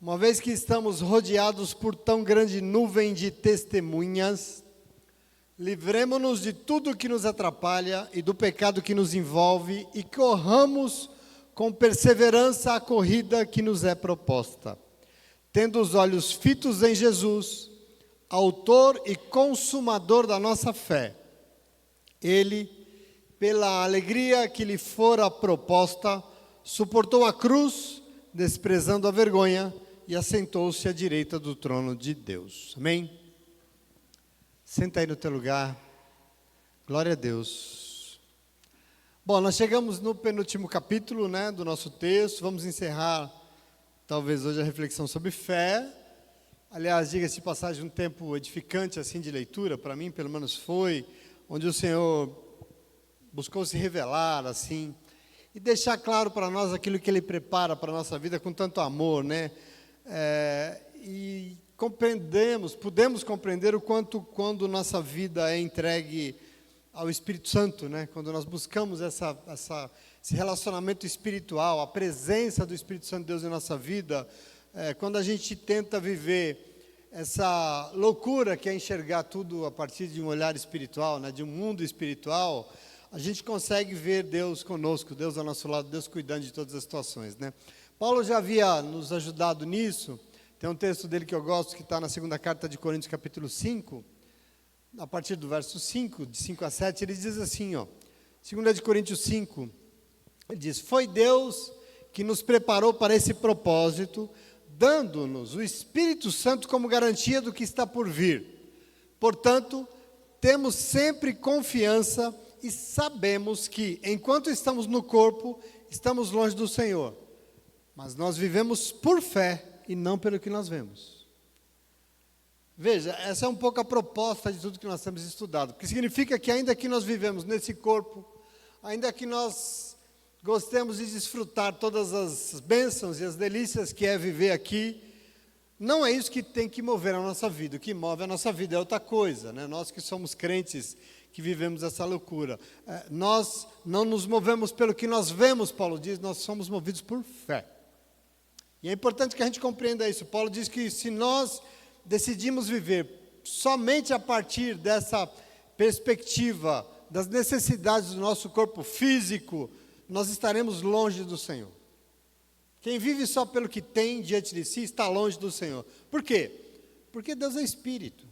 Uma vez que estamos rodeados por tão grande nuvem de testemunhas, livremo-nos de tudo que nos atrapalha e do pecado que nos envolve e corramos com perseverança a corrida que nos é proposta, tendo os olhos fitos em Jesus, autor e consumador da nossa fé. Ele, pela alegria que lhe fora proposta, suportou a cruz, desprezando a vergonha, e assentou-se à direita do trono de Deus. Amém? Senta aí no teu lugar. Glória a Deus. Bom, nós chegamos no penúltimo capítulo, do nosso texto. Vamos encerrar, talvez hoje, a reflexão sobre fé. Aliás, diga-se de passagem, um tempo edificante assim de leitura, para mim pelo menos foi, onde o Senhor buscou se revelar assim, e deixar claro para nós aquilo que Ele prepara para a nossa vida com tanto amor, e podemos compreender o quanto quando nossa vida é entregue ao Espírito Santo, quando nós buscamos esse relacionamento espiritual, a presença do Espírito Santo de Deus em nossa vida, quando a gente tenta viver essa loucura que é enxergar tudo a partir de um olhar espiritual, de um mundo espiritual, a gente consegue ver Deus conosco, Deus ao nosso lado, Deus cuidando de todas as situações, Paulo já havia nos ajudado nisso. Tem um texto dele que eu gosto, que está na segunda carta de Coríntios, capítulo 5, a partir do verso 5, de 5 a 7, ele diz assim, 2 de Coríntios 5, ele diz: foi Deus que nos preparou para esse propósito, dando-nos o Espírito Santo como garantia do que está por vir. Portanto, temos sempre confiança e sabemos que, enquanto estamos no corpo, estamos longe do Senhor. Mas nós vivemos por fé e não pelo que nós vemos. Veja, essa é um pouco a proposta de tudo que nós temos estudado. Porque significa que ainda que nós vivemos nesse corpo, ainda que nós gostemos de desfrutar todas as bênçãos e as delícias que é viver aqui, não é isso que tem que mover a nossa vida. O que move a nossa vida é outra coisa, Nós que somos crentes, que vivemos essa loucura. Nós não nos movemos pelo que nós vemos, Paulo diz, nós somos movidos por fé. E é importante que a gente compreenda isso. Paulo diz que se nós decidimos viver somente a partir dessa perspectiva das necessidades do nosso corpo físico, nós estaremos longe do Senhor. Quem vive só pelo que tem diante de si está longe do Senhor. Por quê? Porque Deus é Espírito.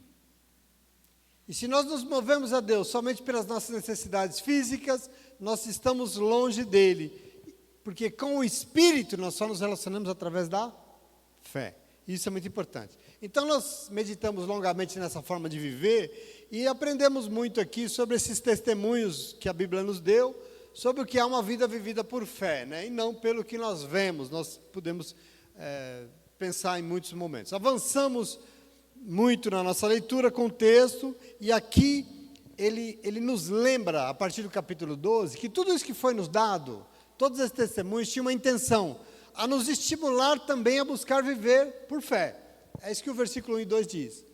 E se nós nos movemos a Deus somente pelas nossas necessidades físicas, nós estamos longe dEle. Porque com o Espírito nós só nos relacionamos através da fé. Isso é muito importante. Então nós meditamos longamente nessa forma de viver e aprendemos muito aqui sobre esses testemunhos que a Bíblia nos deu, sobre o que é uma vida vivida por fé, e não pelo que nós vemos. Nós podemos pensar em muitos momentos. Avançamos muito na nossa leitura com o texto, e aqui ele nos lembra, a partir do capítulo 12, que tudo isso que foi nos dado, todos esses testemunhos tinham uma intenção, a nos estimular também a buscar viver por fé. É isso que o versículo 1 e 2 diz.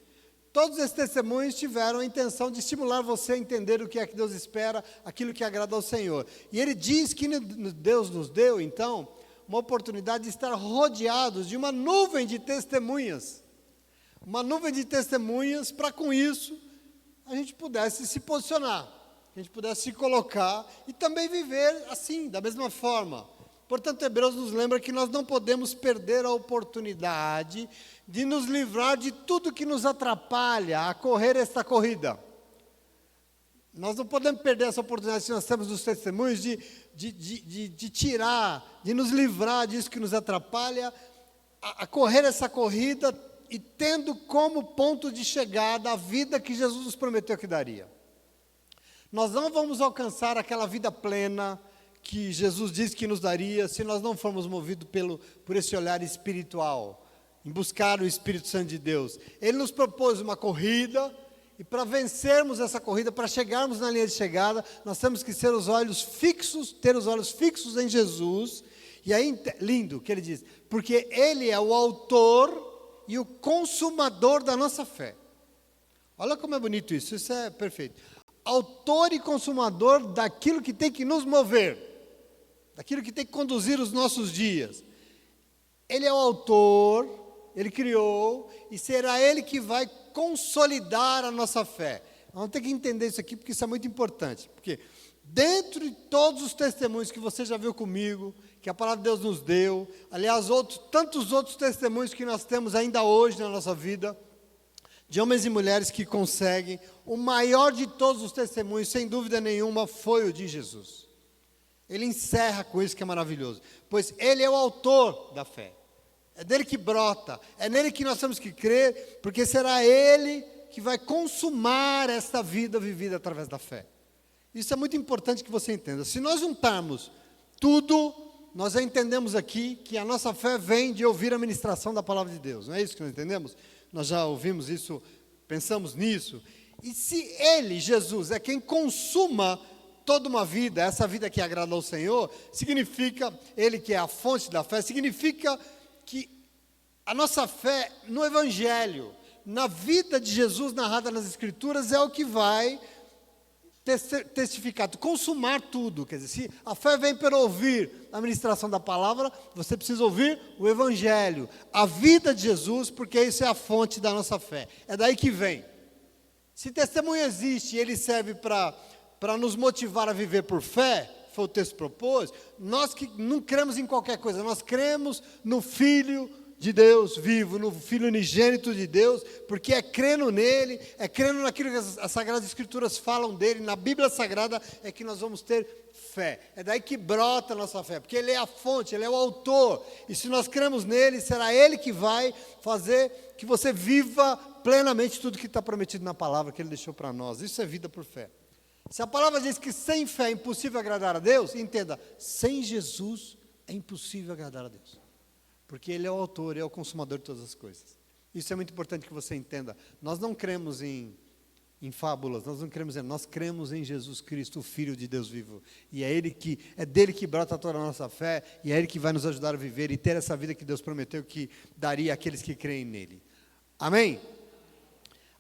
Todos esses testemunhos tiveram a intenção de estimular você a entender o que é que Deus espera, aquilo que agrada ao Senhor. E ele diz que Deus nos deu, então, uma oportunidade de estar rodeados de uma nuvem de testemunhas. Uma nuvem de testemunhas para, com isso, a gente pudesse se posicionar. Que a gente pudesse se colocar e também viver assim, da mesma forma. Portanto, Hebreus nos lembra que nós não podemos perder a oportunidade de nos livrar de tudo que nos atrapalha a correr esta corrida. Nós não podemos perder essa oportunidade, se nós temos os testemunhos, de tirar, de nos livrar disso que nos atrapalha a correr essa corrida e tendo como ponto de chegada a vida que Jesus nos prometeu que daria. Nós não vamos alcançar aquela vida plena que Jesus disse que nos daria se nós não formos movidos por esse olhar espiritual, em buscar o Espírito Santo de Deus. Ele nos propôs uma corrida, e para vencermos essa corrida, para chegarmos na linha de chegada, nós temos que ter os olhos fixos em Jesus. E aí, lindo que ele diz, porque Ele é o autor e o consumador da nossa fé. Olha como é bonito isso é perfeito. Autor e consumador daquilo que tem que nos mover, daquilo que tem que conduzir os nossos dias. Ele é o autor Ele criou, e será Ele que vai consolidar a nossa fé. Vamos ter que entender isso aqui, porque isso é muito importante. Porque dentro de todos os testemunhos que você já viu comigo, que a palavra de Deus nos deu, aliás, tantos outros testemunhos que nós temos ainda hoje na nossa vida, de homens e mulheres que conseguem, o maior de todos os testemunhos, sem dúvida nenhuma, foi o de Jesus. Ele encerra com isso que é maravilhoso, pois Ele é o autor da fé, é dele que brota, é nele que nós temos que crer, porque será Ele que vai consumar esta vida vivida através da fé. Isso é muito importante que você entenda. Se nós juntarmos tudo, nós já entendemos aqui que a nossa fé vem de ouvir a ministração da palavra de Deus, não é isso que nós entendemos? Nós já ouvimos isso, pensamos nisso. E se Ele, Jesus, é quem consuma toda uma vida, essa vida que agrada ao Senhor, significa, Ele que é a fonte da fé, significa que a nossa fé no Evangelho, na vida de Jesus narrada nas Escrituras, é o que vai testificar, consumar tudo. Quer dizer, se a fé vem pelo ouvir a ministração da palavra, você precisa ouvir o Evangelho, a vida de Jesus, porque isso é a fonte da nossa fé. É daí que vem. Se testemunho existe e ele serve para nos motivar a viver por fé, foi o texto propôs, nós que não cremos em qualquer coisa, nós cremos no Filho de Deus vivo, no Filho unigênito de Deus, porque é crendo nele, é crendo naquilo que as Sagradas Escrituras falam dele, na Bíblia Sagrada é que nós vamos ter fé. É daí que brota a nossa fé, porque ele é a fonte, ele é o autor, e se nós cremos nele, será ele que vai fazer que você viva plenamente tudo que está prometido na palavra que ele deixou para nós. Isso é vida por fé. Se a palavra diz que sem fé é impossível agradar a Deus, entenda, sem Jesus é impossível agradar a Deus. Porque Ele é o autor, Ele é o consumador de todas as coisas. Isso é muito importante que você entenda. Nós não cremos em fábulas, nós cremos em Jesus Cristo, o Filho de Deus vivo. E é dele que brota toda a nossa fé, e é Ele que vai nos ajudar a viver e ter essa vida que Deus prometeu que daria àqueles que creem nele. Amém?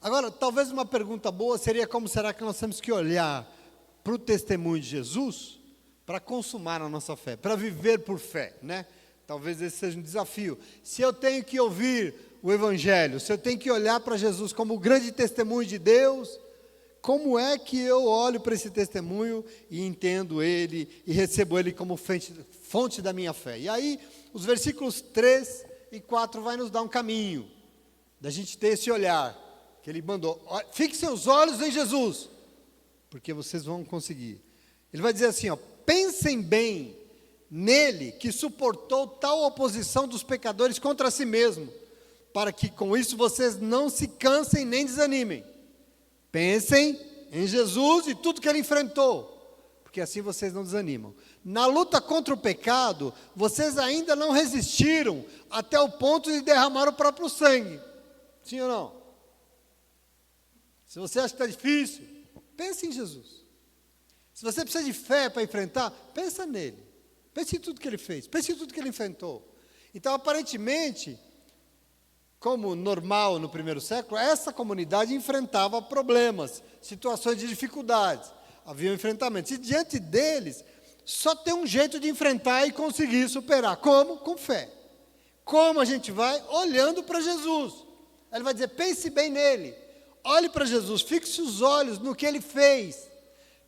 Agora, talvez uma pergunta boa seria como será que nós temos que olhar para o testemunho de Jesus para consumar a nossa fé, para viver por fé, né? Talvez esse seja um desafio. Se eu tenho que ouvir o Evangelho, se eu tenho que olhar para Jesus como o grande testemunho de Deus, como é que eu olho para esse testemunho e entendo ele e recebo ele como fonte da minha fé? E aí, os versículos 3 e 4 vai nos dar um caminho da gente ter esse olhar que ele mandou. Fixem os olhos em Jesus, porque vocês vão conseguir. Ele vai dizer assim, pensem bem nele que suportou tal oposição dos pecadores contra si mesmo, para que com isso vocês não se cansem nem desanimem. Pensem em Jesus e tudo que ele enfrentou, porque assim vocês não desanimam. Na luta contra o pecado, vocês ainda não resistiram até o ponto de derramar o próprio sangue. Sim ou não? Se você acha que está difícil, pense em Jesus. Se você precisa de fé para enfrentar, pensa nele. Pense em tudo que ele fez, pense em tudo que ele enfrentou. Então, aparentemente, como normal no primeiro século, essa comunidade enfrentava problemas, situações de dificuldades, havia um enfrentamento. E diante deles, só tem um jeito de enfrentar e conseguir superar. Como? Com fé. Como a gente vai? Olhando para Jesus. Ele vai dizer, pense bem nele, olhe para Jesus, fixe os olhos no que ele fez.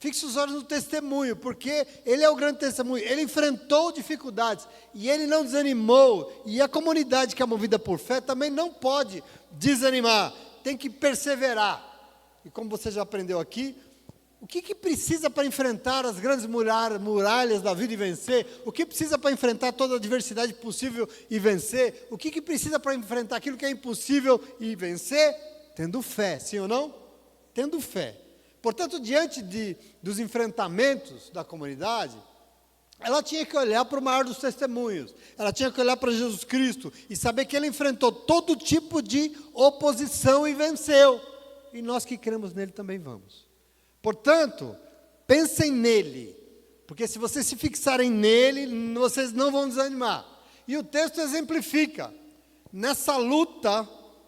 Fixe os olhos no testemunho, porque ele é o grande testemunho. Ele enfrentou dificuldades e ele não desanimou. E a comunidade que é movida por fé também não pode desanimar. Tem que perseverar. E como você já aprendeu aqui, o que precisa para enfrentar as grandes muralhas da vida e vencer? O que precisa para enfrentar toda a adversidade possível e vencer? O que precisa para enfrentar aquilo que é impossível e vencer? Tendo fé, sim ou não? Tendo fé. Portanto, diante dos enfrentamentos da comunidade, ela tinha que olhar para o maior dos testemunhos, ela tinha que olhar para Jesus Cristo e saber que ele enfrentou todo tipo de oposição e venceu. E nós que cremos nele também vamos. Portanto, pensem nele, porque se vocês se fixarem nele, vocês não vão desanimar. E o texto exemplifica, nessa luta,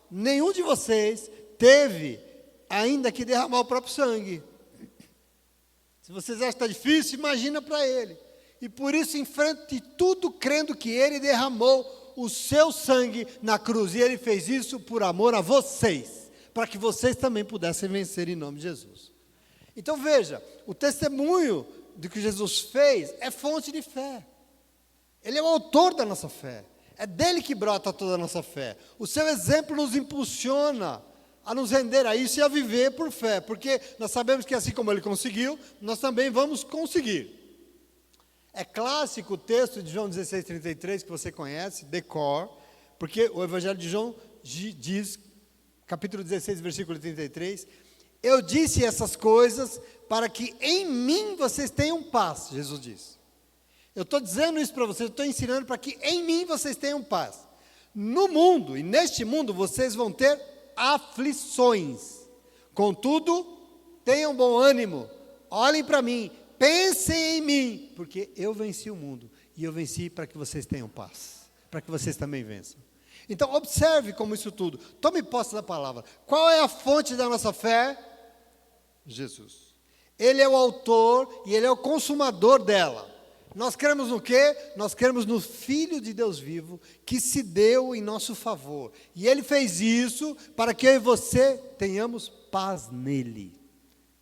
nenhum de vocês teve ainda que derramar o próprio sangue. Se vocês acham que está difícil, imagina para ele. E por isso enfrente tudo crendo que ele derramou o seu sangue na cruz. E Ele fez isso por amor a vocês, para que vocês também pudessem vencer em nome de Jesus. Então veja, o testemunho do que Jesus fez é fonte de fé. Ele é o autor da nossa fé. É dele que brota toda a nossa fé. O seu exemplo nos impulsiona a nos render a isso e a viver por fé. Porque nós sabemos que assim como ele conseguiu, nós também vamos conseguir. É clássico o texto de João 16:33, que você conhece, de cor, porque o Evangelho de João diz, capítulo 16, versículo 33, eu disse essas coisas para que em mim vocês tenham paz, Jesus disse. Eu estou dizendo isso para vocês, eu estou ensinando para que em mim vocês tenham paz. No mundo, e neste mundo, vocês vão ter aflições. Contudo, tenham bom ânimo, olhem para mim, pensem em mim, porque eu venci o mundo, e eu venci para que vocês tenham paz, para que vocês também vençam. Então, observe como isso tudo, tome posse da palavra. Qual é a fonte da nossa fé? Jesus. Ele é o autor e Ele é o consumador dela. Nós cremos no quê? Nós cremos no Filho de Deus vivo, que se deu em nosso favor. E Ele fez isso para que eu e você tenhamos paz nele.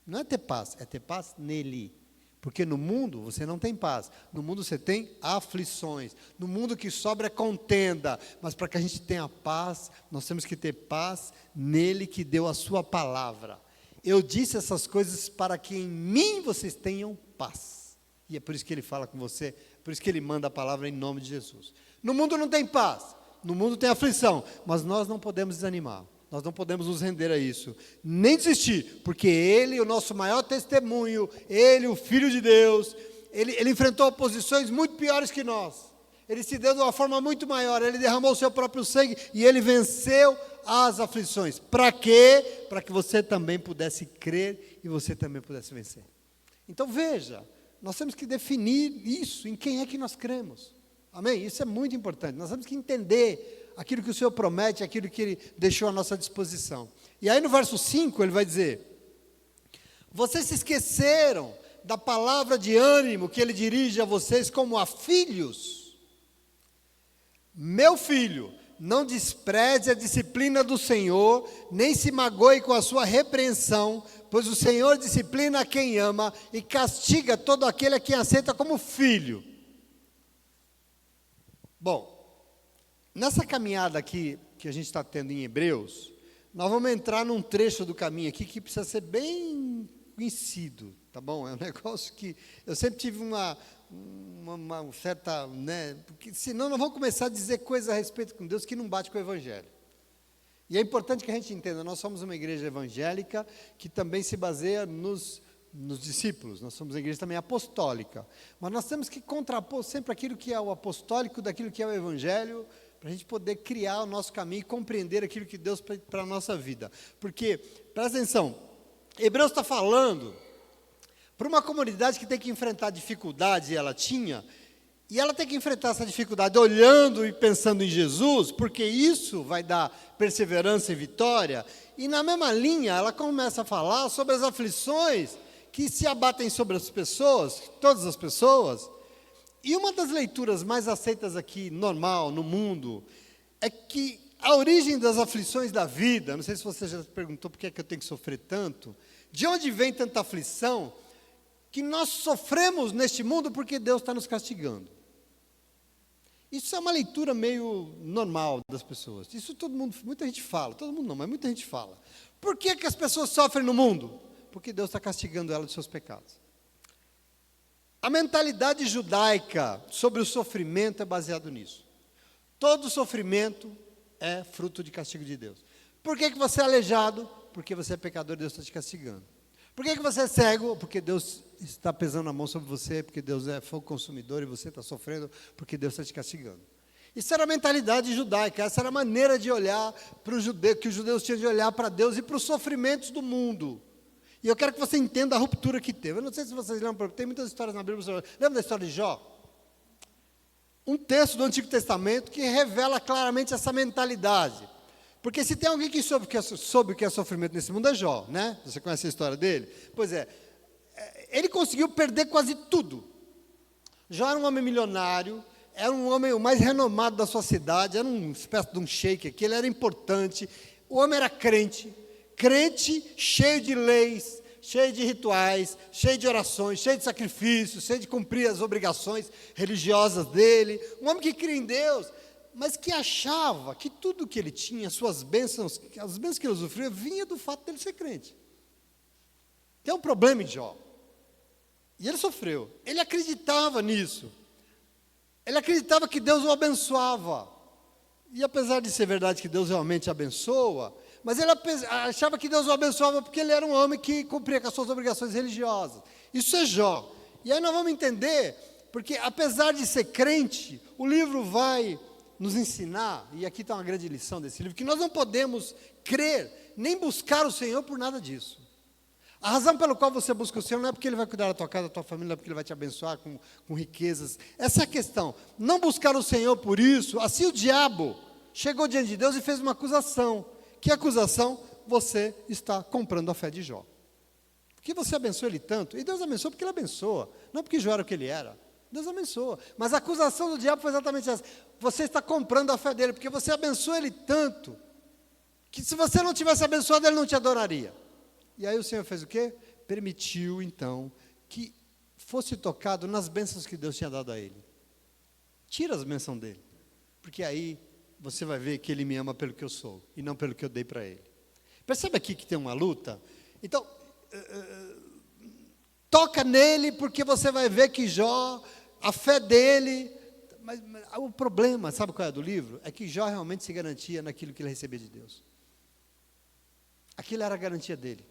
Não é ter paz, é ter paz nele. Porque no mundo você não tem paz. No mundo você tem aflições. No mundo que sobra é contenda. Mas para que a gente tenha paz, nós temos que ter paz nele que deu a sua palavra. Eu disse essas coisas para que em mim vocês tenham paz. E é por isso que ele fala com você, por isso que ele manda a palavra em nome de Jesus. No mundo não tem paz, no mundo tem aflição, mas nós não podemos desanimar, nós não podemos nos render a isso, nem desistir, porque Ele, o nosso maior testemunho, Ele, o Filho de Deus, Ele enfrentou oposições muito piores que nós, Ele se deu de uma forma muito maior, Ele derramou o seu próprio sangue e Ele venceu as aflições. Para quê? Para que você também pudesse crer e você também pudesse vencer. Então veja, nós temos que definir isso, em quem é que nós cremos. Amém? Isso é muito importante. Nós temos que entender aquilo que o Senhor promete, aquilo que Ele deixou à nossa disposição. E aí no verso 5 ele vai dizer, vocês se esqueceram da palavra de ânimo que Ele dirige a vocês como a filhos. Meu filho, não despreze a disciplina do Senhor, nem se magoe com a sua repreensão, pois o Senhor disciplina a quem ama e castiga todo aquele a quem aceita como filho. Bom, nessa caminhada aqui que a gente está tendo em Hebreus, nós vamos entrar num trecho do caminho aqui que precisa ser bem conhecido, tá bom? É um negócio que eu sempre tive uma certa, né, porque senão nós vamos começar a dizer coisas a respeito com Deus que não bate com o Evangelho. E é importante que a gente entenda, nós somos uma igreja evangélica que também se baseia nos discípulos, nós somos uma igreja também apostólica, mas nós temos que contrapor sempre aquilo que é o apostólico daquilo que é o Evangelho, para a gente poder criar o nosso caminho e compreender aquilo que Deus para a nossa vida. Porque, presta atenção, Hebreus está falando para uma comunidade que tem que enfrentar dificuldades, e ela tinha, e ela tem que enfrentar essa dificuldade olhando e pensando em Jesus, porque isso vai dar perseverança e vitória. E na mesma linha, ela começa a falar sobre as aflições que se abatem sobre as pessoas, todas as pessoas. E uma das leituras mais aceitas aqui, normal, no mundo, é que a origem das aflições da vida, não sei se você já se perguntou por que é que eu tenho que sofrer tanto, de onde vem tanta aflição, que nós sofremos neste mundo porque Deus está nos castigando. Isso é uma leitura meio normal das pessoas. Isso todo mundo, muita gente fala, todo mundo não, mas muita gente fala. Por que que as pessoas sofrem no mundo? Porque Deus está castigando elas dos seus pecados. A mentalidade judaica sobre o sofrimento é baseado nisso. Todo sofrimento é fruto de castigo de Deus. Por que que você é aleijado? Porque você é pecador e Deus está te castigando. Por que que você é cego? Porque Deus está pesando a mão sobre você, porque Deus é fogo consumidor e você está sofrendo, porque Deus está te castigando. Isso era a mentalidade judaica, essa era a maneira de olhar para o judeu, que os judeus tinham de olhar para Deus e para os sofrimentos do mundo. E eu quero que você entenda a ruptura que teve. Eu não sei se vocês lembram, tem muitas histórias na Bíblia. Lembra da história de Jó? Um texto do Antigo Testamento que revela claramente essa mentalidade. Porque se tem alguém que soube o que é sofrimento nesse mundo é Jó, né? Você conhece a história dele? Pois é, ele conseguiu perder quase tudo. Jó era um homem milionário, era um homem o mais renomado da sua cidade, era uma espécie de um sheik aqui, ele era importante. O homem era crente, cheio de leis, cheio de rituais, cheio de orações, cheio de sacrifícios, cheio de cumprir as obrigações religiosas dele. Um homem que cria em Deus, mas que achava que tudo que ele tinha, suas bênçãos, as bênçãos que ele usufruía, vinha do fato dele ser crente. Tem um problema em Jó. E ele sofreu. Ele acreditava nisso. Ele acreditava que Deus o abençoava. E apesar de ser verdade que Deus realmente abençoa, mas ele achava que Deus o abençoava porque ele era um homem que cumpria com as suas obrigações religiosas. Isso é Jó. E aí nós vamos entender, porque apesar de ser crente, o livro vai nos ensinar, e aqui está uma grande lição desse livro, que nós não podemos crer, nem buscar o Senhor por nada disso. A razão pela qual você busca o Senhor não é porque Ele vai cuidar da tua casa, da tua família, não é porque Ele vai te abençoar com riquezas. Essa é a questão. Não buscar o Senhor por isso. Assim o diabo chegou diante de Deus e fez uma acusação. Que acusação? Você está comprando a fé de Jó. Porque você abençoa ele tanto, e Deus abençoa porque Ele abençoa, não porque Jó era o que ele era. Deus abençoa. Mas a acusação do diabo foi exatamente essa. Você está comprando a fé dele, porque você abençoa ele tanto, que se você não tivesse abençoado, ele não te adoraria. E aí o Senhor fez o quê? Permitiu, então, que fosse tocado nas bênçãos que Deus tinha dado a ele. Tira as bênçãos dele. Porque aí você vai ver que ele me ama pelo que eu sou, e não pelo que eu dei para ele. Percebe aqui que tem uma luta? Então, toca nele, porque você vai ver que Jó, a fé dele... Mas o problema, sabe qual é do livro? É que Jó realmente se garantia naquilo que ele recebia de Deus. Aquilo era a garantia dele.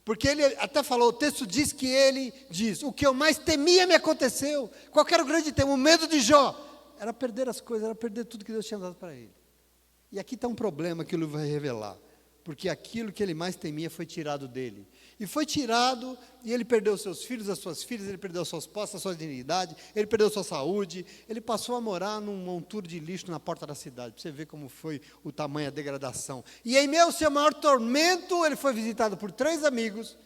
Porque ele até falou, o texto diz que ele diz, o que eu mais temia me aconteceu. Qual era o grande tema? O medo de Jó era perder as coisas, era perder tudo que Deus tinha dado para ele. E aqui está um problema que o livro vai revelar. Porque aquilo que ele mais temia foi tirado dele. E foi tirado, e ele perdeu seus filhos, as suas filhas, ele perdeu suas posses, a sua dignidade, ele perdeu sua saúde, ele passou a morar num monturo de lixo na porta da cidade, para você ver como foi o tamanho, a degradação. E em meio ao seu maior tormento, ele foi visitado por três amigos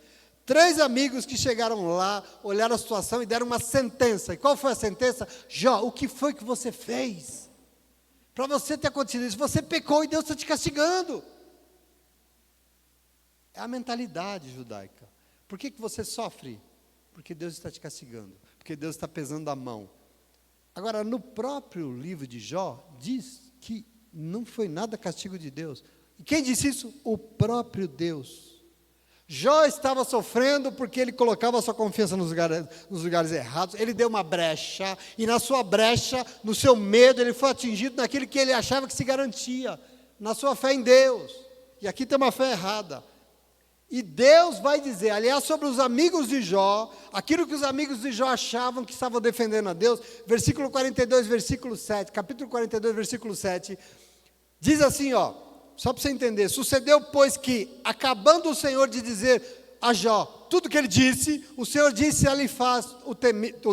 que chegaram lá, olharam a situação e deram uma sentença. E qual foi a sentença? Jó, o que foi que você fez? Para você ter acontecido isso, você pecou e Deus está te castigando. É a mentalidade judaica. Por que você sofre? Porque Deus está te castigando. Porque Deus está pesando a mão. Agora, no próprio livro de Jó, diz que não foi nada castigo de Deus. E quem disse isso? O próprio Deus. Jó estava sofrendo porque ele colocava a sua confiança nos lugares errados. Ele deu uma brecha. E na sua brecha, no seu medo, ele foi atingido naquilo que ele achava que se garantia. Na sua fé em Deus. E aqui tem uma fé errada. E Deus vai dizer, aliás, sobre os amigos de Jó, aquilo que os amigos de Jó achavam que estavam defendendo a Deus, versículo 42, versículo 7, capítulo 42, versículo 7, diz assim, só para você entender, sucedeu, pois, que, acabando o Senhor de dizer a Jó tudo que ele disse, o Senhor disse a Elifaz, o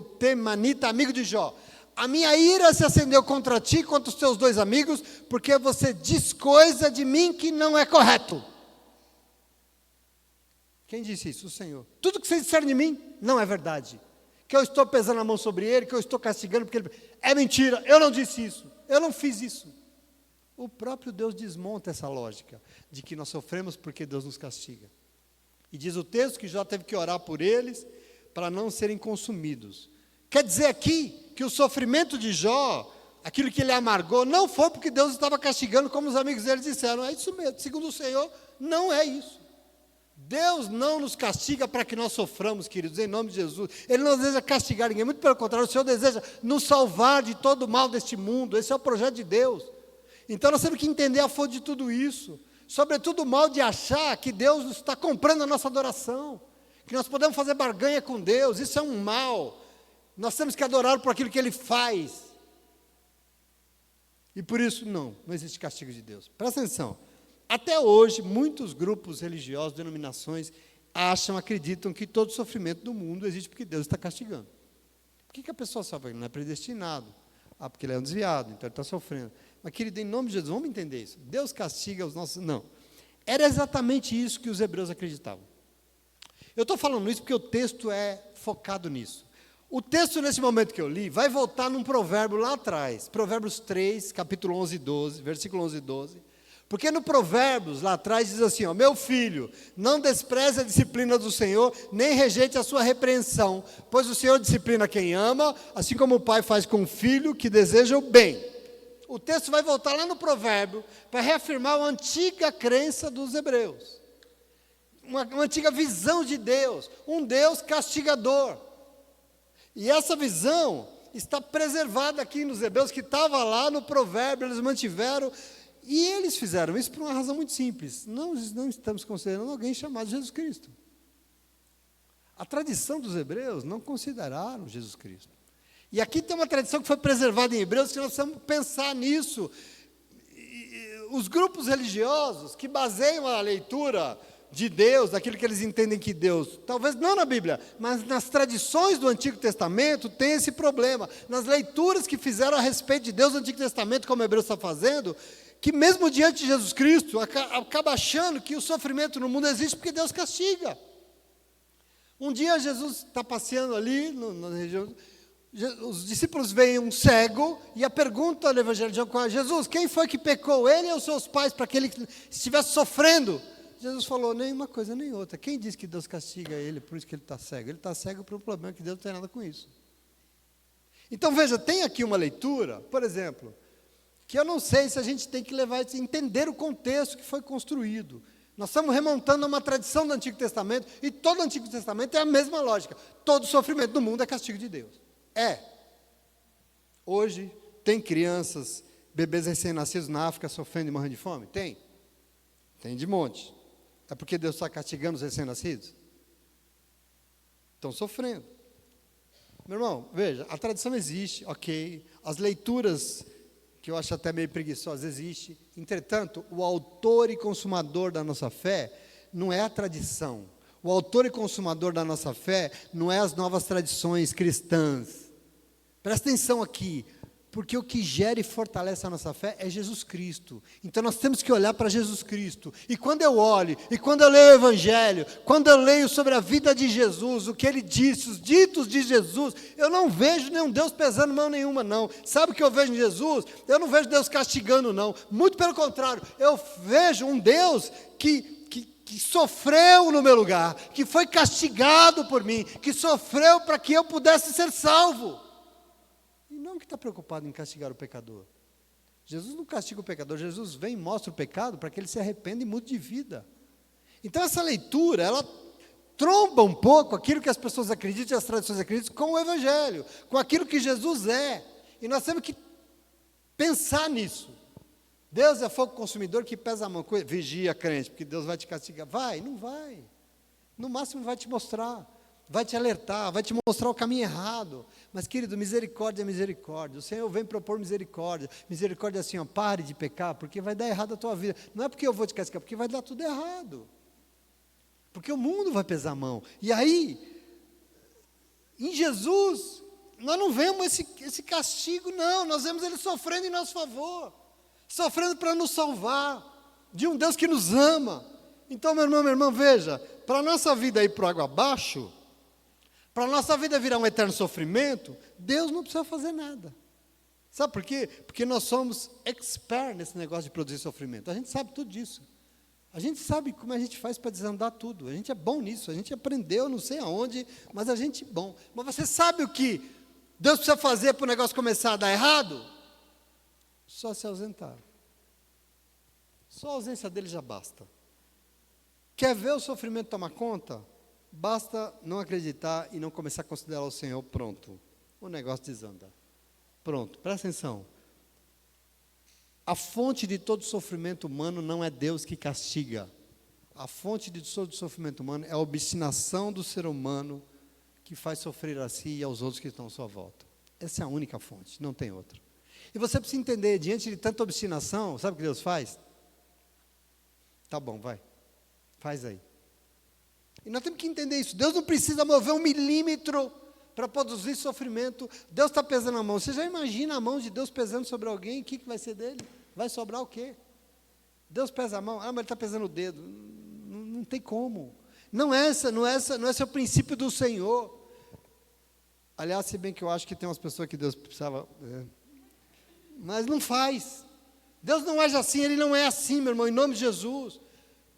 temanita, amigo de Jó, a minha ira se acendeu contra ti, contra os teus dois amigos, porque você diz coisa de mim que não é correto. Quem disse isso? O Senhor. Tudo que vocês disseram de mim não é verdade. Que eu estou pesando a mão sobre ele, que eu estou castigando, porque ele... É mentira, eu não disse isso, eu não fiz isso. O próprio Deus desmonta essa lógica de que nós sofremos porque Deus nos castiga. E diz o texto que Jó teve que orar por eles para não serem consumidos. Quer dizer aqui que o sofrimento de Jó, aquilo que ele amargou, não foi porque Deus estava castigando, como os amigos dele disseram. É isso mesmo, segundo o Senhor, não é isso. Deus não nos castiga para que nós soframos, queridos, em nome de Jesus. Ele não deseja castigar ninguém, muito pelo contrário, o Senhor deseja nos salvar de todo o mal deste mundo. Esse é o projeto de Deus. Então nós temos que entender a fonte de tudo isso. Sobretudo o mal de achar que Deus está comprando a nossa adoração, que nós podemos fazer barganha com Deus. Isso é um mal. Nós temos que adorá-lo por aquilo que Ele faz. E por isso não existe castigo de Deus. Presta atenção. Até hoje, muitos grupos religiosos, denominações, acreditam que todo sofrimento do mundo existe porque Deus está castigando. Por que a pessoa sofre? Ele não é predestinado. Porque ele é um desviado, então ele está sofrendo. Mas, querido, em nome de Jesus, vamos entender isso. Deus castiga os nossos... Não. Era exatamente isso que os hebreus acreditavam. Eu estou falando isso porque o texto é focado nisso. O texto, nesse momento que eu li, vai voltar num provérbio lá atrás, Provérbios 3, capítulo 11 e 12, versículo 11 e 12, porque no Provérbios, lá atrás, diz assim, ó, meu filho, não despreze a disciplina do Senhor, nem rejeite a sua repreensão, pois o Senhor disciplina quem ama, assim como o pai faz com o filho que deseja o bem. O texto vai voltar lá no provérbio, para reafirmar a antiga crença dos hebreus, uma antiga visão de Deus, um Deus castigador. E essa visão está preservada aqui nos hebreus, que estava lá no provérbio, eles mantiveram, e eles fizeram isso por uma razão muito simples. Não estamos considerando alguém chamado Jesus Cristo. A tradição dos hebreus não consideraram Jesus Cristo. E aqui tem uma tradição que foi preservada em Hebreus, que nós precisamos pensar nisso. Os grupos religiosos que baseiam a leitura de Deus, daquilo que eles entendem que Deus, talvez não na Bíblia, mas nas tradições do Antigo Testamento, tem esse problema. Nas leituras que fizeram a respeito de Deus no Antigo Testamento, como Hebreus está fazendo, que mesmo diante de Jesus Cristo, acaba achando que o sofrimento no mundo existe porque Deus castiga. Um dia Jesus está passeando ali, na região, os discípulos veem um cego, e a pergunta do Evangelho de João é: Jesus, quem foi que pecou, ele ou seus pais, para que ele estivesse sofrendo? Jesus falou, nem uma coisa nem outra. Quem disse que Deus castiga ele, por isso que ele está cego? Ele está cego por um problema que Deus não tem nada com isso. Então veja, tem aqui uma leitura, por exemplo, que eu não sei se a gente tem que levar, entender o contexto que foi construído. Nós estamos remontando a uma tradição do Antigo Testamento, e todo o Antigo Testamento é a mesma lógica. Todo sofrimento do mundo é castigo de Deus. Hoje, tem crianças, bebês recém-nascidos na África sofrendo e morrendo de fome? Tem. Tem de monte. É porque Deus está castigando os recém-nascidos? Estão sofrendo. Meu irmão, veja, a tradição existe, ok. As leituras, que eu acho até meio preguiçosas, existem. Entretanto, o autor e consumador da nossa fé não é a tradição. O autor e consumador da nossa fé não é as novas tradições cristãs. Presta atenção aqui. Porque o que gera e fortalece a nossa fé é Jesus Cristo. Então nós temos que olhar para Jesus Cristo. E quando eu olho, e quando eu leio o Evangelho, quando eu leio sobre a vida de Jesus, o que ele disse, os ditos de Jesus, eu não vejo nenhum Deus pesando mão nenhuma, não. Sabe o que eu vejo em Jesus? Eu não vejo Deus castigando, não. Muito pelo contrário, eu vejo um Deus que sofreu no meu lugar, que foi castigado por mim, que sofreu para que eu pudesse ser salvo. E não que está preocupado em castigar o pecador. Jesus não castiga o pecador, Jesus vem e mostra o pecado para que ele se arrependa e mude de vida. Então essa leitura, ela tromba um pouco aquilo que as pessoas acreditam e as tradições acreditam com o Evangelho, com aquilo que Jesus é. E nós temos que pensar nisso. Deus é fogo consumidor que pesa a mão. Vigia, crente, porque Deus vai te castigar. Vai? Não vai. No máximo vai te mostrar. Vai te alertar, vai te mostrar o caminho errado. Mas, querido, misericórdia é misericórdia. O Senhor vem propor misericórdia. Misericórdia é assim, ó, pare de pecar, porque vai dar errado a tua vida. Não é porque eu vou te castigar, porque vai dar tudo errado. Porque o mundo vai pesar a mão. E aí, em Jesus, nós não vemos esse castigo, não. Nós vemos Ele sofrendo em nosso favor. Sofrendo para nos salvar. De um Deus que nos ama. Então, meu irmão, minha irmã, veja. Para a nossa vida ir para água abaixo, para a nossa vida virar um eterno sofrimento, Deus não precisa fazer nada. Sabe por quê? Porque nós somos expert nesse negócio de produzir sofrimento. A gente sabe tudo disso. A gente sabe como a gente faz para desandar tudo. A gente é bom nisso. A gente aprendeu, não sei aonde, mas a gente é bom. Mas você sabe o que Deus precisa fazer para o negócio começar a dar errado? Só se ausentar. Só a ausência dele já basta. Quer ver o sofrimento tomar conta? Basta não acreditar e não começar a considerar o Senhor, pronto. O negócio desanda. Pronto, presta atenção. A fonte de todo sofrimento humano não é Deus que castiga. A fonte de todo sofrimento humano é a obstinação do ser humano que faz sofrer a si e aos outros que estão à sua volta. Essa é a única fonte, não tem outra. E você precisa entender, diante de tanta obstinação, sabe o que Deus faz? Tá bom, vai. Faz aí. E nós temos que entender isso. Deus não precisa mover 1 milímetro para produzir sofrimento. Deus está pesando a mão. Você já imagina a mão de Deus pesando sobre alguém? O que vai ser dele? Vai sobrar o quê? Deus pesa a mão. Ah, mas ele está pesando o dedo. Não tem como. Não é esse o princípio do Senhor. Aliás, se bem que eu acho que tem umas pessoas que Deus precisava... mas não faz. Deus não age assim, Ele não é assim, meu irmão, em nome de Jesus.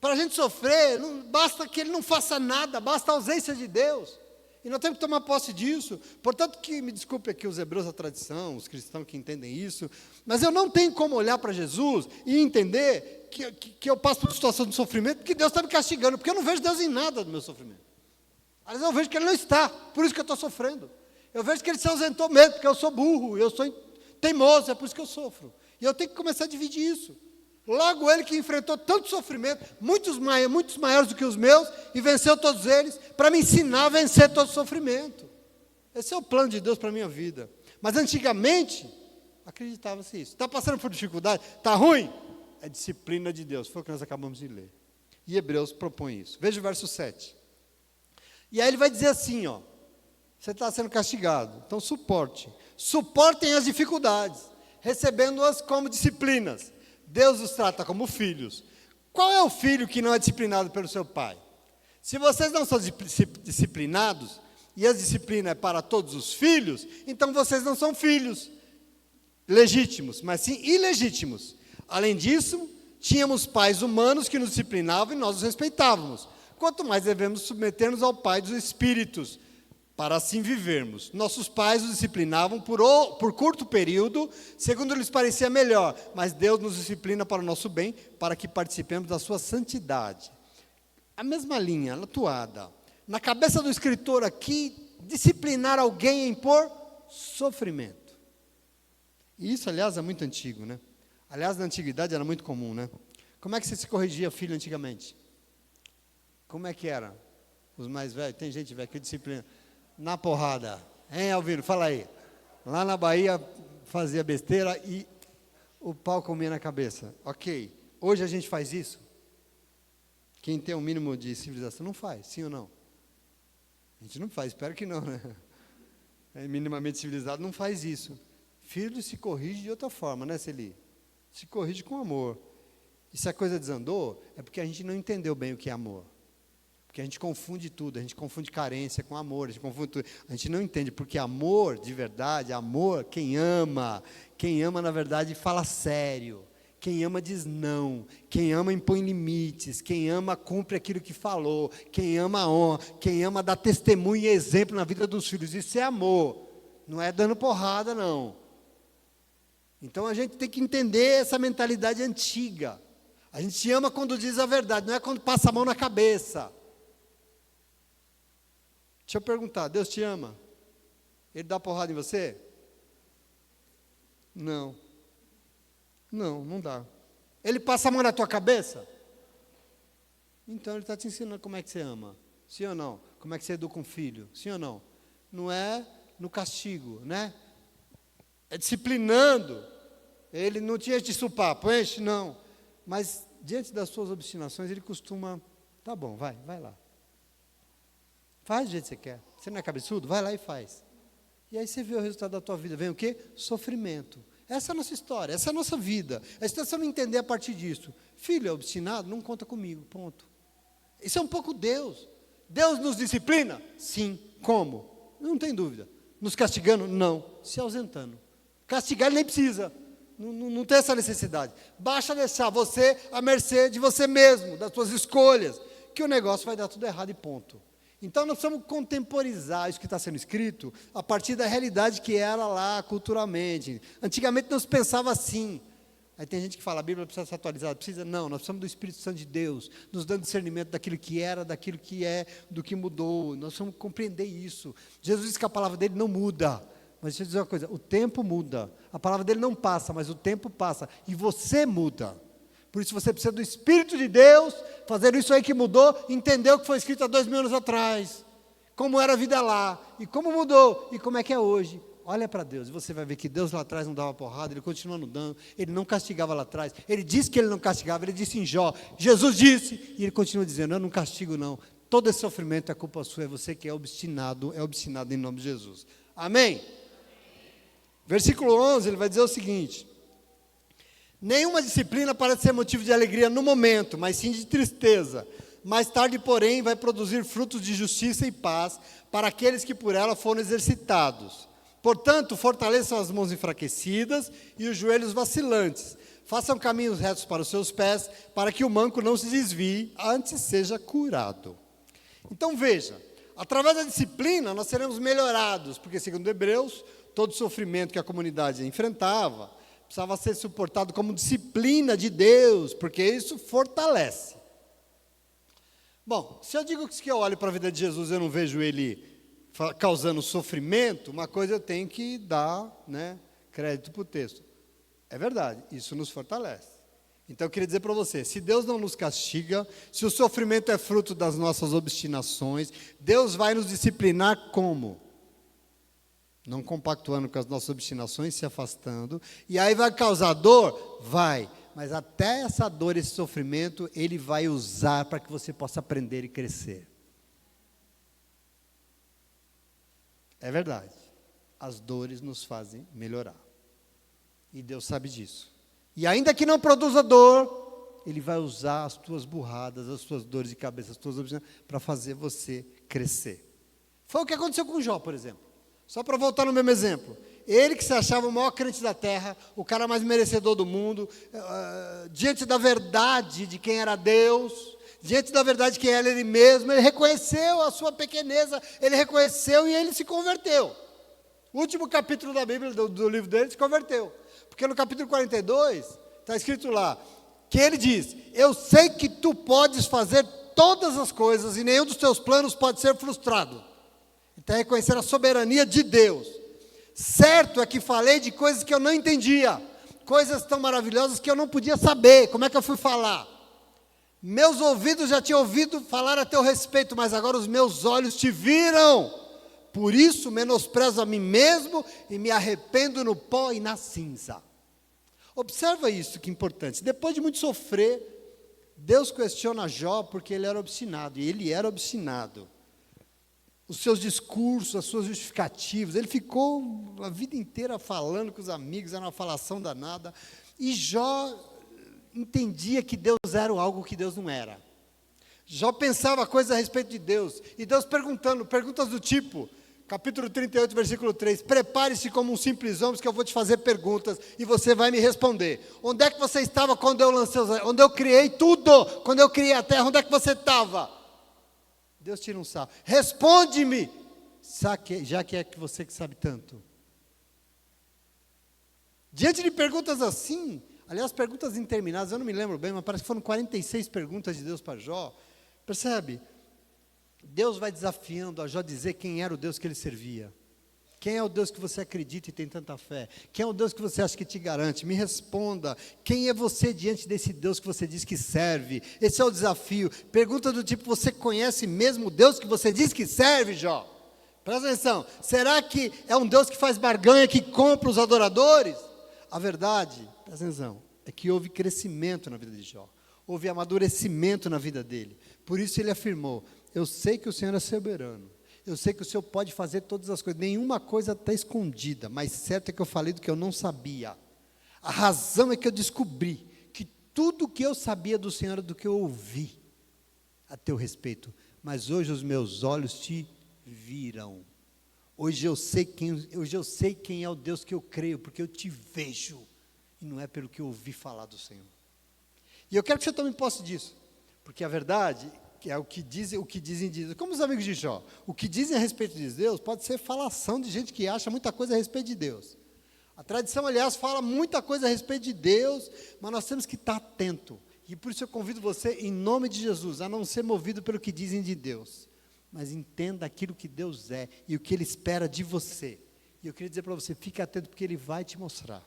Para a gente sofrer, não basta que Ele não faça nada, basta a ausência de Deus. E nós temos que tomar posse disso. Portanto, que me desculpe aqui os hebreus da tradição, os cristãos que entendem isso, mas eu não tenho como olhar para Jesus e entender que eu passo por situação de sofrimento porque Deus está me castigando, porque eu não vejo Deus em nada do meu sofrimento. Às vezes eu vejo que Ele não está, por isso que eu estou sofrendo. Eu vejo que Ele se ausentou mesmo, porque eu sou burro, eu sou teimoso, é por isso que eu sofro. E eu tenho que começar a dividir isso. Logo Ele que enfrentou tanto sofrimento, muitos maiores do que os meus, e venceu todos eles, para me ensinar a vencer todo sofrimento. Esse é o plano de Deus para a minha vida. Mas antigamente, acreditava-se isso. Está passando por dificuldade? Está ruim? É disciplina de Deus, foi o que nós acabamos de ler. E Hebreus propõe isso. Veja o verso 7. E aí ele vai dizer assim, ó, você está sendo castigado, então suportem as dificuldades, recebendo-as como disciplinas. Deus os trata como filhos. Qual é o filho que não é disciplinado pelo seu pai? Se vocês não são disciplinados, e a disciplina é para todos os filhos, então vocês não são filhos legítimos, mas sim ilegítimos. Além disso, tínhamos pais humanos que nos disciplinavam e nós os respeitávamos. Quanto mais devemos submeter-nos ao Pai dos Espíritos, para assim vivermos. Nossos pais os disciplinavam por curto período, segundo lhes parecia melhor, mas Deus nos disciplina para o nosso bem, para que participemos da sua santidade. A mesma linha, atuada. Na cabeça do escritor aqui, disciplinar alguém é impor sofrimento. E isso, aliás, é muito antigo, né? Aliás, na antiguidade era muito comum, né? Como é que você se corrigia filho antigamente? Como é que era? Os mais velhos, tem gente velha que disciplina. Na porrada, hein, Alvino? Fala aí. Lá na Bahia fazia besteira e o pau comia na cabeça. Ok. Hoje a gente faz isso? Quem tem um mínimo de civilização não faz, sim ou não? A gente não faz, espero que não, né? É minimamente civilizado, não faz isso. Filho se corrige de outra forma, né, Celi? Se corrige com amor. E se a coisa desandou, é porque a gente não entendeu bem o que é amor. Porque a gente confunde tudo, a gente confunde carência com amor, a gente confunde tudo. A gente não entende, porque amor, de verdade, amor, quem ama na verdade fala sério, quem ama diz não, quem ama impõe limites, quem ama cumpre aquilo que falou, quem ama honra, quem ama dá testemunho e exemplo na vida dos filhos, isso é amor, não é dando porrada não. Então a gente tem que entender essa mentalidade antiga, a gente ama quando diz a verdade, não é quando passa a mão na cabeça. Deixa eu perguntar, Deus te ama? Ele dá porrada em você? Não. Não dá. Ele passa a mão na tua cabeça? Então ele está te ensinando como é que você ama. Sim ou não? Como é que você educa um filho? Sim ou não? Não é no castigo, né? É disciplinando. Ele não tinha de supapo, enche? Não. Mas diante das suas obstinações, ele costuma, tá bom, vai lá. Faz do jeito que você quer. Você não é cabeçudo? Vai lá e faz. E aí você vê o resultado da tua vida. Vem o quê? Sofrimento. Essa é a nossa história, essa é a nossa vida. A situação não entender a partir disso. Filho é obstinado? Não conta comigo, ponto. Isso é um pouco Deus. Deus nos disciplina? Sim. Como? Não tem dúvida. Nos castigando? Não. Se ausentando. Castigar ele nem precisa. Não tem essa necessidade. Basta deixar você à mercê de você mesmo, das suas escolhas, que o negócio vai dar tudo errado e ponto. Então nós precisamos contemporizar isso que está sendo escrito a partir da realidade que era lá culturalmente. Antigamente não se pensava assim. Aí tem gente que fala, a Bíblia precisa ser atualizada. Precisa? Não, nós precisamos do Espírito Santo de Deus, nos dando discernimento daquilo que era, daquilo que é, do que mudou. Nós precisamos compreender isso. Jesus disse que a palavra dele não muda. Mas deixa eu dizer uma coisa, o tempo muda. A palavra dele não passa, mas o tempo passa. E você muda. Por isso você precisa do Espírito de Deus, fazer isso aí que mudou, entender o que foi escrito há 2000 anos atrás, como era a vida lá, e como mudou, e como é que é hoje. Olha para Deus, e você vai ver que Deus lá atrás não dava porrada, Ele continua não dando, Ele não castigava lá atrás, Ele disse que Ele não castigava, Ele disse em Jó, Jesus disse, e Ele continua dizendo, eu não castigo não, todo esse sofrimento é culpa sua, é você que é obstinado em nome de Jesus. Amém? Versículo 11, ele vai dizer o seguinte, nenhuma disciplina parece ser motivo de alegria no momento, mas sim de tristeza. Mais tarde, porém, vai produzir frutos de justiça e paz para aqueles que por ela foram exercitados. Portanto, fortaleçam as mãos enfraquecidas e os joelhos vacilantes. Façam caminhos retos para os seus pés, para que o manco não se desvie, antes seja curado. Então veja, através da disciplina nós seremos melhorados, porque segundo Hebreus, todo sofrimento que a comunidade enfrentava precisava ser suportado como disciplina de Deus, porque isso fortalece. Bom, se eu digo que eu olho para a vida de Jesus e eu não vejo ele causando sofrimento, uma coisa eu tenho que dar, crédito para o texto. É verdade, isso nos fortalece. Então eu queria dizer para você, se Deus não nos castiga, se o sofrimento é fruto das nossas obstinações, Deus vai nos disciplinar como? Não compactuando com as nossas obstinações, se afastando, e aí vai causar dor? Vai, mas até essa dor, esse sofrimento, Ele vai usar para que você possa aprender e crescer. É verdade, as dores nos fazem melhorar, e Deus sabe disso. E ainda que não produza dor, Ele vai usar as tuas burradas, as tuas dores de cabeça, as tuas obstinações, para fazer você crescer. Foi o que aconteceu com Jó, por exemplo. Só para voltar no mesmo exemplo. Ele que se achava o maior crente da terra, o cara mais merecedor do mundo, diante da verdade de quem era Deus, diante da verdade de quem era ele mesmo, ele reconheceu a sua pequeneza, ele reconheceu e ele se converteu. O último capítulo da Bíblia, do livro dele, se converteu. Porque no capítulo 42, está escrito lá, que ele diz, eu sei que tu podes fazer todas as coisas e nenhum dos teus planos pode ser frustrado. Então, reconhecer a soberania de Deus. Certo é que falei de coisas que eu não entendia, coisas tão maravilhosas que eu não podia saber. Como é que eu fui falar? Meus ouvidos já tinham ouvido falar a teu respeito, mas agora os meus olhos te viram. Por isso menosprezo a mim mesmo e me arrependo no pó e na cinza. Observa isso, que é importante. Depois de muito sofrer, Deus questiona Jó porque ele era obstinado, e ele era obstinado. Os seus discursos, as suas justificativas, ele ficou a vida inteira falando com os amigos, era uma falação danada, e Jó entendia que Deus era algo que Deus não era. Jó pensava coisas a respeito de Deus, e Deus perguntando, perguntas do tipo, capítulo 38, versículo 3, prepare-se como um simples homem, que eu vou te fazer perguntas, e você vai me responder. Onde é que você estava quando eu lancei onde eu criei tudo, quando eu criei a terra, onde é que você estava? Deus tira um sarro. Responde-me, já que é que você que sabe tanto. Diante de perguntas assim, aliás, perguntas intermináveis, eu não me lembro bem, mas parece que foram 46 perguntas de Deus para Jó. Percebe? Deus vai desafiando a Jó dizer quem era o Deus que ele servia. Quem é o Deus que você acredita e tem tanta fé? Quem é o Deus que você acha que te garante? Me responda. Quem é você diante desse Deus que você diz que serve? Esse é o desafio. Pergunta do tipo, você conhece mesmo o Deus que você diz que serve, Jó? Presta atenção. Será que é um Deus que faz barganha, que compra os adoradores? A verdade, presta atenção, é que houve crescimento na vida de Jó. Houve amadurecimento na vida dele. Por isso ele afirmou, eu sei que o Senhor é soberano. Eu sei que o Senhor pode fazer todas as coisas, nenhuma coisa está escondida, mas certo é que eu falei do que eu não sabia. A razão é que eu descobri que tudo que eu sabia do Senhor é do que eu ouvi a teu respeito, mas hoje os meus olhos te viram. Hoje eu sei quem é o Deus que eu creio, porque eu te vejo, e não é pelo que eu ouvi falar do Senhor. E eu quero que você tome posse disso, porque a verdade que é o que dizem de Deus. Como os amigos de Jó, o que dizem a respeito de Deus pode ser falação de gente que acha muita coisa a respeito de Deus. A tradição, aliás, fala muita coisa a respeito de Deus, mas nós temos que estar atento. E por isso eu convido você, em nome de Jesus, a não ser movido pelo que dizem de Deus, mas entenda aquilo que Deus é e o que Ele espera de você. E eu queria dizer para você, fique atento, porque Ele vai te mostrar.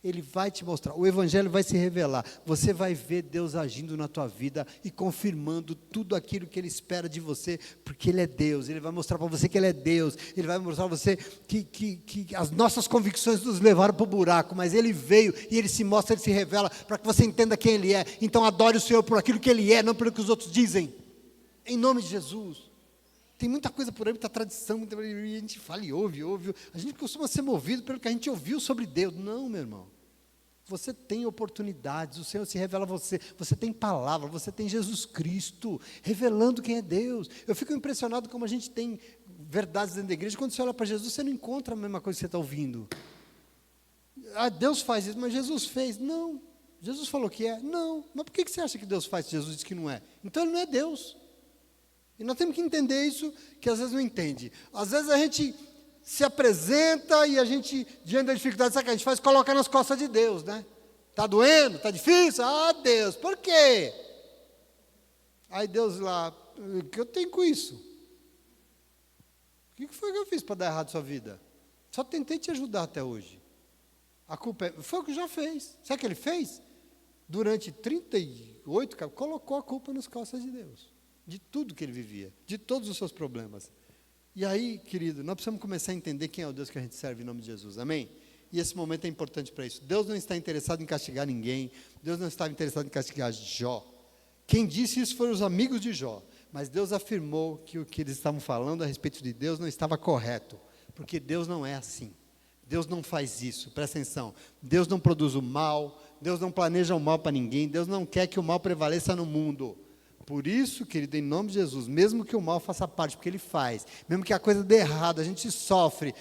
Ele vai te mostrar, o Evangelho vai se revelar, você vai ver Deus agindo na tua vida e confirmando tudo aquilo que Ele espera de você, porque Ele é Deus. Ele vai mostrar para você que Ele é Deus, Ele vai mostrar para você que as nossas convicções nos levaram para o buraco, mas Ele veio e Ele se mostra, Ele se revela, para que você entenda quem Ele é. Então adore o Senhor por aquilo que Ele é, não pelo que os outros dizem, em nome de Jesus. Tem muita coisa por aí, muita tradição, e a gente fala e ouve. A gente costuma ser movido pelo que a gente ouviu sobre Deus. Não, meu irmão. Você tem oportunidades, o Senhor se revela a você, você tem palavra, você tem Jesus Cristo, revelando quem é Deus. Eu fico impressionado como a gente tem verdades dentro da igreja, quando você olha para Jesus, você não encontra a mesma coisa que você está ouvindo. Ah, Deus faz isso, mas Jesus fez. Não. Jesus falou que é? Não. Mas por que você acha que Deus faz se Jesus disse que não é? Então Ele não é Deus. E nós temos que entender isso, que às vezes não entende. Às vezes a gente se apresenta e a gente, diante da dificuldade, sabe o que a gente faz? Coloca nas costas de Deus, né? Está doendo? Está difícil? Ah, Deus, por quê? Aí Deus lá, o que eu tenho com isso? O que foi que eu fiz para dar errado a sua vida? Só tentei te ajudar até hoje. A culpa foi o que já fez. Sabe o que ele fez? Durante 38, colocou a culpa nas costas de Deus. De tudo que ele vivia, de todos os seus problemas. E aí, querido, nós precisamos começar a entender quem é o Deus que a gente serve em nome de Jesus, amém? E esse momento é importante para isso. Deus não está interessado em castigar ninguém, Deus não estava interessado em castigar Jó. Quem disse isso foram os amigos de Jó, mas Deus afirmou que o que eles estavam falando a respeito de Deus não estava correto, porque Deus não é assim. Deus não faz isso, presta atenção. Deus não produz o mal, Deus não planeja o mal para ninguém, Deus não quer que o mal prevaleça no mundo. Por isso, querido, em nome de Jesus, mesmo que o mal faça parte, porque Ele faz, mesmo que a coisa dê errado, a gente sofre,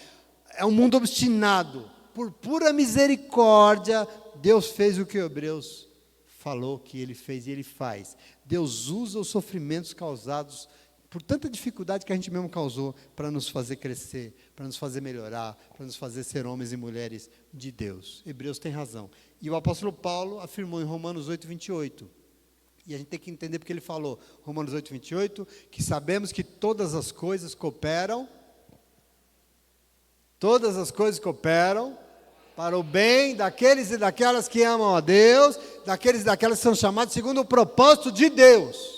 é um mundo obstinado, por pura misericórdia, Deus fez o que o Hebreus falou que Ele fez e Ele faz. Deus usa os sofrimentos causados por tanta dificuldade que a gente mesmo causou, para nos fazer crescer, para nos fazer melhorar, para nos fazer ser homens e mulheres de Deus. Hebreus tem razão. E o apóstolo Paulo afirmou em Romanos 8, 28, e a gente tem que entender porque ele falou, Romanos 8, 28, que sabemos que todas as coisas cooperam para o bem daqueles e daquelas que amam a Deus, daqueles e daquelas que são chamados segundo o propósito de Deus.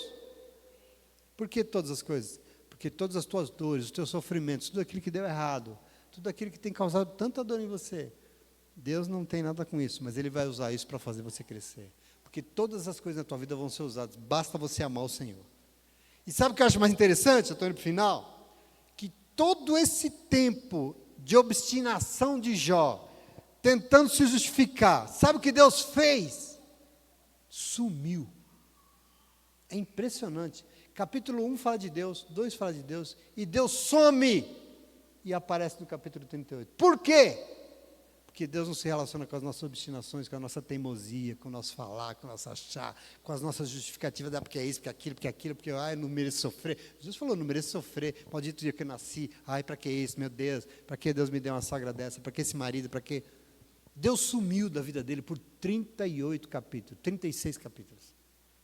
Por que todas as coisas? Porque todas as tuas dores, os teus sofrimentos, tudo aquilo que deu errado, tudo aquilo que tem causado tanta dor em você, Deus não tem nada com isso, mas Ele vai usar isso para fazer você crescer. Porque todas as coisas na tua vida vão ser usadas, basta você amar o Senhor. E sabe o que eu acho mais interessante? Eu estou indo para o final. Que todo esse tempo de obstinação de Jó, tentando se justificar, sabe o que Deus fez? Sumiu. É impressionante. Capítulo 1 fala de Deus, 2 fala de Deus, e Deus some e aparece no capítulo 38. Por quê? Porque Deus não se relaciona com as nossas obstinações, com a nossa teimosia, com o nosso falar, com o nosso achar, com as nossas justificativas, porque é isso, porque é aquilo, porque eu não mereço sofrer. Jesus falou, não mereço sofrer, maldito dia que eu nasci, para que isso, meu Deus, para que Deus me deu uma sogra dessa, para que esse marido, para que... Deus sumiu da vida dele por 38 capítulos, 36 capítulos.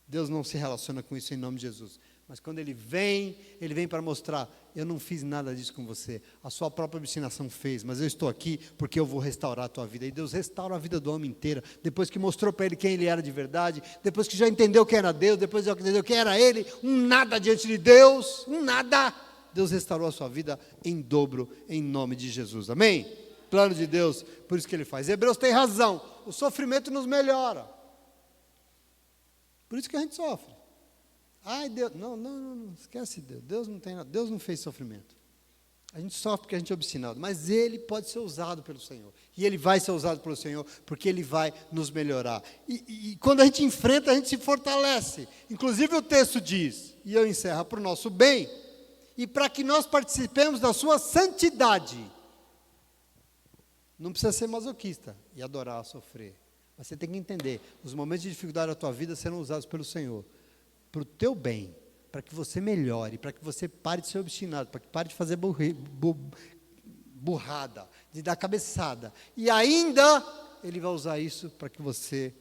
Deus não se relaciona com isso em nome de Jesus. Mas quando Ele vem para mostrar, eu não fiz nada disso com você, a sua própria obstinação fez, mas eu estou aqui porque eu vou restaurar a tua vida. E Deus restaura a vida do homem inteira, depois que mostrou para ele quem ele era de verdade, depois que já entendeu quem era Deus, depois que já entendeu quem era ele, um nada diante de Deus, um nada. Deus restaurou a sua vida em dobro, em nome de Jesus, amém? Plano de Deus, por isso que Ele faz. Hebreus tem razão, o sofrimento nos melhora, por isso que a gente sofre. Ai, Deus, não, esquece Deus. Deus não tem nada, Deus não fez sofrimento. A gente sofre porque a gente é obstinado, mas Ele pode ser usado pelo Senhor. E Ele vai ser usado pelo Senhor, porque Ele vai nos melhorar. E quando a gente enfrenta, a gente se fortalece. Inclusive o texto diz, e eu encerro, para o nosso bem, e para que nós participemos da sua santidade. Não precisa ser masoquista e adorar sofrer. Mas você tem que entender, os momentos de dificuldade da tua vida serão usados pelo Senhor, para o teu bem, para que você melhore, para que você pare de ser obstinado, para que pare de fazer burrada, de dar cabeçada. E ainda, Ele vai usar isso para que você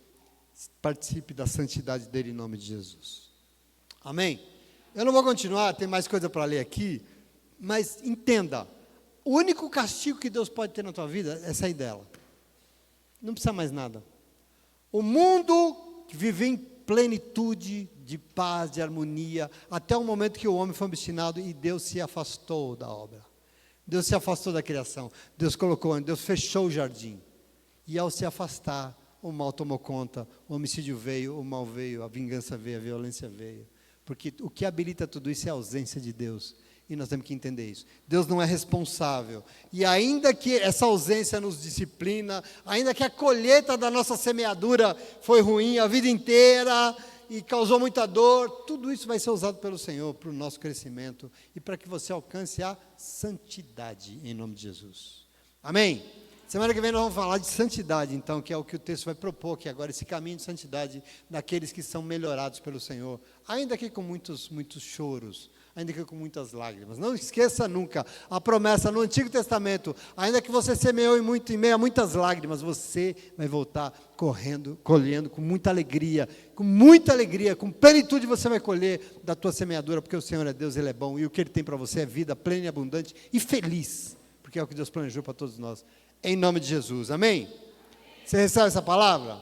participe da santidade dEle em nome de Jesus. Amém? Eu não vou continuar, tem mais coisa para ler aqui, mas entenda, o único castigo que Deus pode ter na tua vida é sair dela. Não precisa mais nada. O mundo que vive em plenitude de paz, de harmonia, até o momento que o homem foi obstinado e Deus se afastou da obra. Deus se afastou da criação. Deus colocou, Deus fechou o jardim. E ao se afastar, o mal tomou conta, o homicídio veio, o mal veio, a vingança veio, a violência veio. Porque o que habilita tudo isso é a ausência de Deus. E nós temos que entender isso. Deus não é responsável. E ainda que essa ausência nos disciplina, ainda que a colheita da nossa semeadura foi ruim a vida inteira e causou muita dor, tudo isso vai ser usado pelo Senhor para o nosso crescimento e para que você alcance a santidade em nome de Jesus. Amém? Semana que vem nós vamos falar de santidade, então, que é o que o texto vai propor aqui agora, esse caminho de santidade daqueles que são melhorados pelo Senhor, ainda que com muitos choros, ainda que com muitas lágrimas. Não esqueça nunca a promessa no Antigo Testamento, ainda que você semeou em meio a muitas lágrimas, você vai voltar colhendo com muita alegria, com plenitude você vai colher da tua semeadura, porque o Senhor é Deus, Ele é bom, e o que Ele tem para você é vida plena e abundante e feliz, porque é o que Deus planejou para todos nós, em nome de Jesus, amém? Você recebe essa palavra?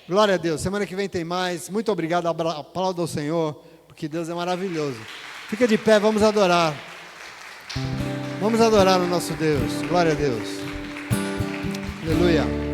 Glória a Deus, semana que vem tem mais, muito obrigado, aplauda ao Senhor, porque Deus é maravilhoso. Fica de pé, vamos adorar o nosso Deus, glória a Deus, aleluia.